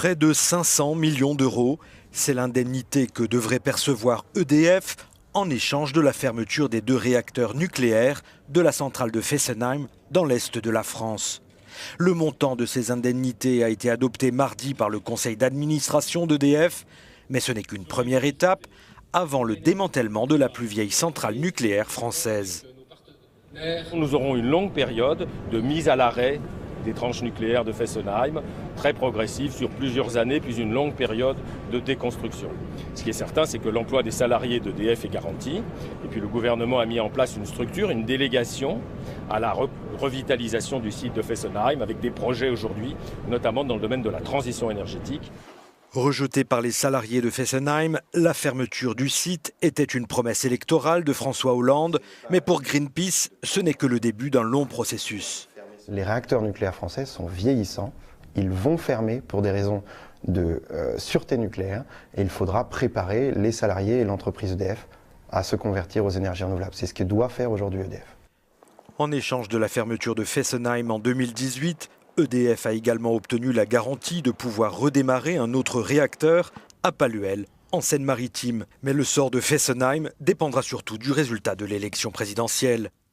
Près de 500 millions d'euros, c'est l'indemnité que devrait percevoir EDF en échange de la fermeture des 2 réacteurs nucléaires de la centrale de Fessenheim dans l'est de la France. Le montant de ces indemnités a été adopté mardi par le conseil d'administration d'EDF, mais ce n'est qu'une première étape avant le démantèlement de la plus vieille centrale nucléaire française. Nous aurons une longue période de mise à l'arrêt des tranches nucléaires de Fessenheim, très progressive sur plusieurs années, puis une longue période de déconstruction. Ce qui est certain, c'est que l'emploi des salariés d'EDF est garanti. Et puis le gouvernement a mis en place une structure, une délégation à la revitalisation du site de Fessenheim, avec des projets aujourd'hui, notamment dans le domaine de la transition énergétique. Rejetée par les salariés de Fessenheim, la fermeture du site était une promesse électorale de François Hollande, mais pour Greenpeace, ce n'est que le début d'un long processus. Les réacteurs nucléaires français sont vieillissants, ils vont fermer pour des raisons de sûreté nucléaire et il faudra préparer les salariés et l'entreprise EDF à se convertir aux énergies renouvelables. C'est ce que doit faire aujourd'hui EDF. En échange de la fermeture de Fessenheim en 2018, EDF a également obtenu la garantie de pouvoir redémarrer un autre réacteur à Paluel, en Seine-Maritime. Mais le sort de Fessenheim dépendra surtout du résultat de l'élection présidentielle.